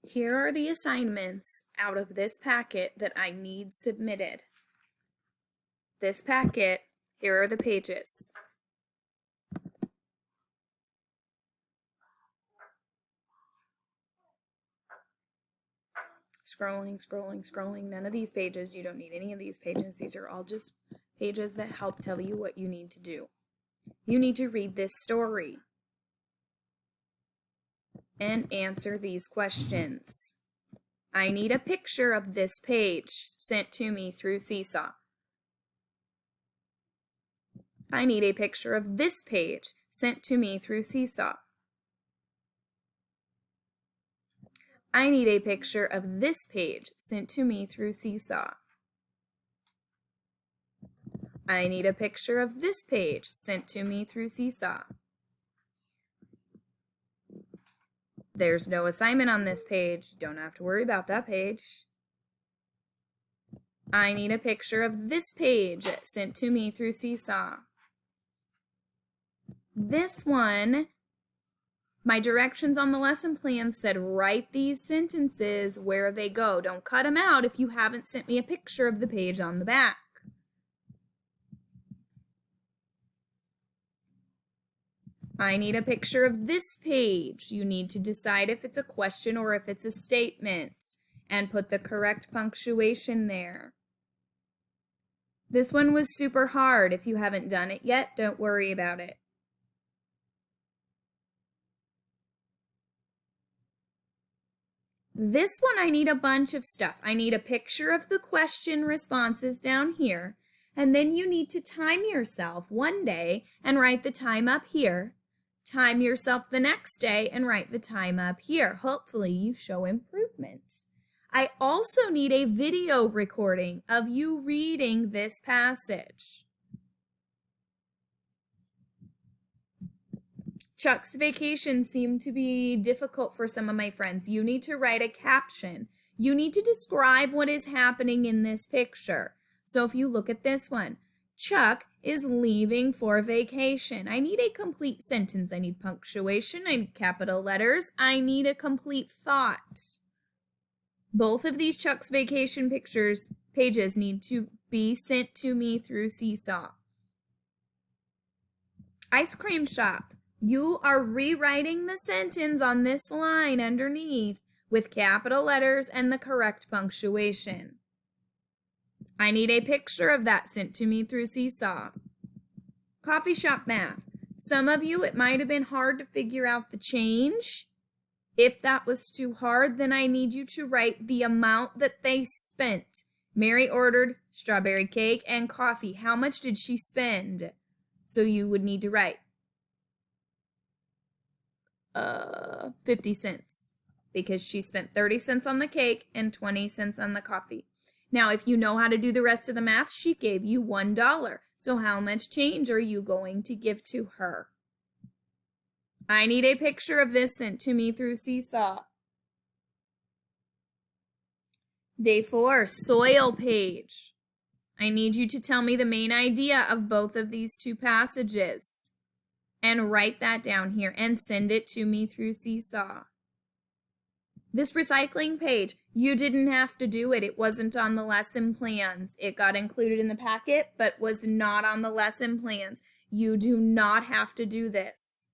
Here are the assignments out of this packet that I need submitted. This packet, here are the pages. Scrolling. None of these pages. You don't need any of these pages. These are all just pages that help tell you what you need to do. You need to read this story and answer these questions. I need a picture of this page sent to me through Seesaw. I need a picture of this page sent to me through Seesaw. I need a picture of this page sent to me through Seesaw. I need a picture of this page sent to me through Seesaw. There's no assignment on this page. You don't have to worry about that page. I need a picture of this page sent to me through Seesaw. This one, my directions on the lesson plan said write these sentences where they go. Don't cut them out if you haven't sent me a picture of the page on the back. I need a picture of this page. You need to decide if it's a question or if it's a statement and put the correct punctuation there. This one was super hard. If you haven't done it yet, don't worry about it. This one, I need a bunch of stuff. I need a picture of the question responses down here, and then you need to time yourself one day and write the time up here. Time yourself the next day and write the time up here. Hopefully you show improvement. I also need a video recording of you reading this passage. Chuck's vacation seemed to be difficult for some of my friends. You need to write a caption. You need to describe what is happening in this picture. So if you look at this one, Chuck is leaving for vacation. I need a complete sentence. I need punctuation. I need capital letters. I need a complete thought. Both of these Chuck's vacation pages need to be sent to me through Seesaw. Ice cream shop. You are rewriting the sentence on this line underneath with capital letters and the correct punctuation. I need a picture of that sent to me through Seesaw. Coffee shop math. Some of you, it might have been hard to figure out the change. If that was too hard, then I need you to write the amount that they spent. Mary ordered strawberry cake and coffee. How much did she spend? So you would need to write 50 cents because she spent 30 cents on the cake and 20 cents on the coffee. Now, if you know how to do the rest of the math, she gave you $1. So how much change are you going to give to her? I need a picture of this sent to me through Seesaw. Day 4, soil page. I need you to tell me the main idea of both of these two passages and write that down here and send it to me through Seesaw. This recycling page, you didn't have to do it. It wasn't on the lesson plans. It got included in the packet, but was not on the lesson plans. You do not have to do this.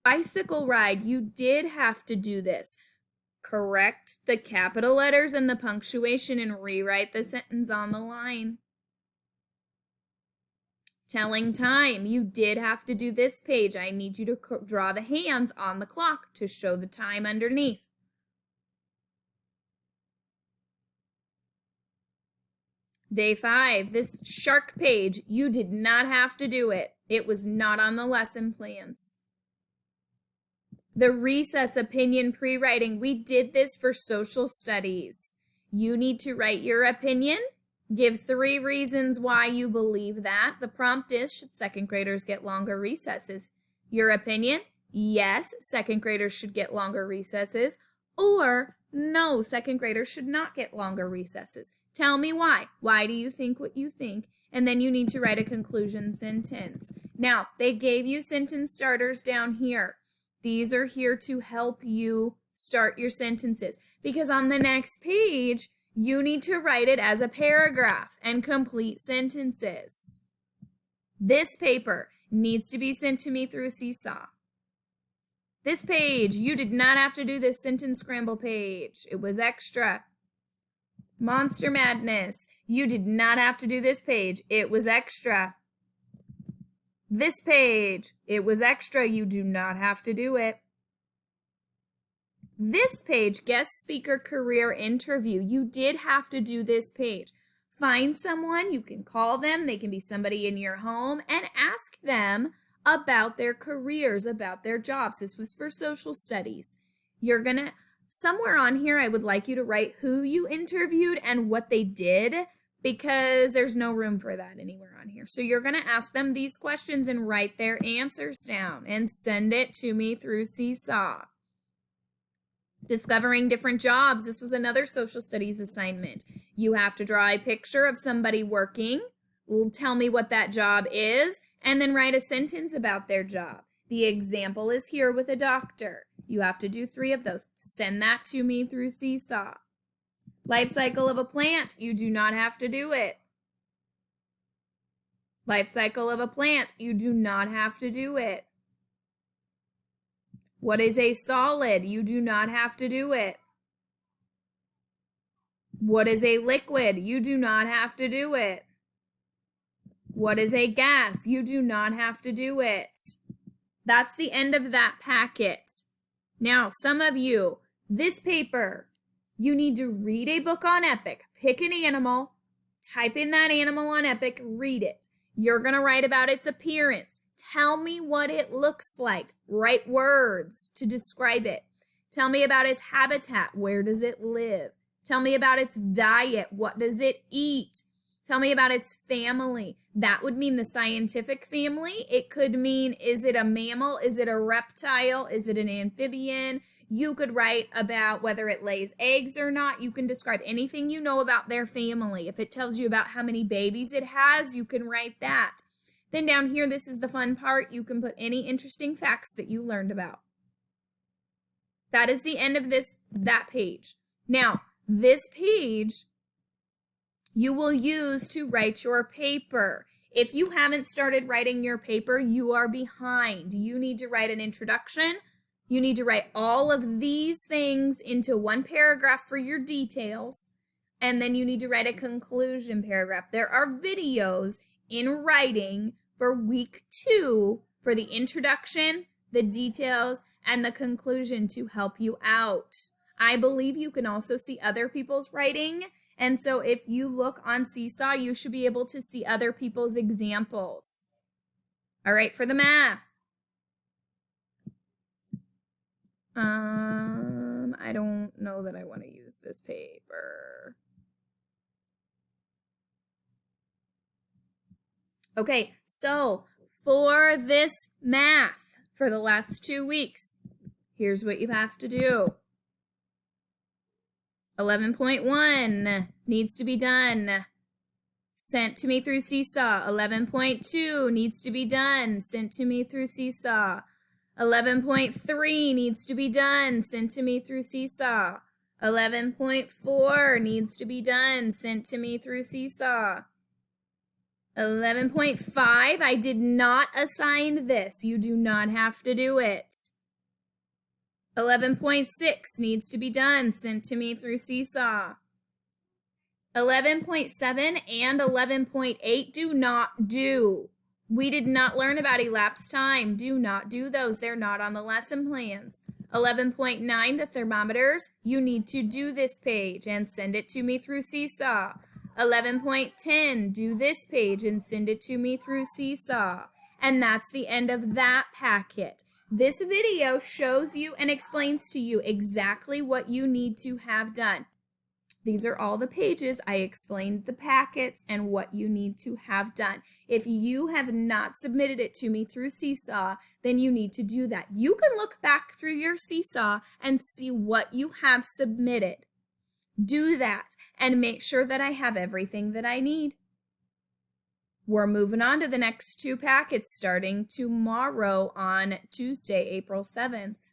Bicycle ride, you did have to do this. Correct the capital letters and the punctuation and rewrite the sentence on the line. Telling time, you did have to do this page. I need you to draw the hands on the clock to show the time underneath. Day 5, this shark page, you did not have to do it. It was not on the lesson plans. The recess opinion pre-writing, we did this for social studies. You need to write your opinion. Give 3 reasons why you believe that. The prompt is, should second graders get longer recesses? Your opinion? Yes, second graders should get longer recesses. Or, no, second graders should not get longer recesses. Tell me why. Why do you think what you think? And then you need to write a conclusion sentence. Now, they gave you sentence starters down here. These are here to help you start your sentences, because on the next page, you need to write it as a paragraph and complete sentences. This paper needs to be sent to me through Seesaw. This page, you did not have to do this sentence scramble page. It was extra. Monster Madness, you did not have to do this page. It was extra. This page, it was extra. You do not have to do it. This page, guest speaker career interview, you did have to do this page. Find someone, you can call them, they can be somebody in your home, and ask them about their careers, about their jobs. This was for social studies. You're gonna, somewhere on here, I would like you to write who you interviewed and what they did, because there's no room for that anywhere on here. So you're gonna ask them these questions and write their answers down and send it to me through Seesaw. Discovering different jobs. This was another social studies assignment. You have to draw a picture of somebody working. Tell me what that job is, and then write a sentence about their job. The example is here with a doctor. You have to do 3 of those. Send that to me through Seesaw. Life cycle of a plant. You do not have to do it. Life cycle of a plant. You do not have to do it. What is a solid? You do not have to do it. What is a liquid? You do not have to do it. What is a gas? You do not have to do it. That's the end of that packet. Now, some of you, this paper, you need to read a book on Epic. Pick an animal, type in that animal on Epic, read it. You're going to write about its appearance. Tell me what it looks like. Write words to describe it. Tell me about its habitat. Where does it live? Tell me about its diet. What does it eat? Tell me about its family. That would mean the scientific family. It could mean, is it a mammal? Is it a reptile? Is it an amphibian? You could write about whether it lays eggs or not. You can describe anything you know about their family. If it tells you about how many babies it has, you can write that. Then down here, this is the fun part. You can put any interesting facts that you learned about. That is the end of that page. Now, this page you will use to write your paper. If you haven't started writing your paper, you are behind. You need to write an introduction. You need to write all of these things into one paragraph for your details. And then you need to write a conclusion paragraph. There are videos in writing for week 2 for the introduction, the details, and the conclusion to help you out. I believe you can also see other people's writing. And so if you look on Seesaw, you should be able to see other people's examples. All right, for the math. I don't know that I want to use this paper. Okay, so for this math for the last 2 weeks, here's what you have to do. 11.1 needs to be done. Sent to me through Seesaw. 11.2 needs to be done. Sent to me through Seesaw. 11.3 needs to be done. Sent to me through Seesaw. 11.4 needs to be done. Sent to me through Seesaw. 11.5, I did not assign this. You do not have to do it. 11.6 needs to be done. Sent to me through Seesaw. 11.7 and 11.8 do not do. We did not learn about elapsed time. Do not do those. They're not on the lesson plans. 11.9, the thermometers. You need to do this page and send it to me through Seesaw. 11.10, do this page and send it to me through Seesaw. And that's the end of that packet. This video shows you and explains to you exactly what you need to have done. These are all the pages. I explained the packets and what you need to have done. If you have not submitted it to me through Seesaw, then you need to do that. You can look back through your Seesaw and see what you have submitted. Do that and make sure that I have everything that I need. We're moving on to the next 2 packets starting tomorrow on Tuesday, April 7th.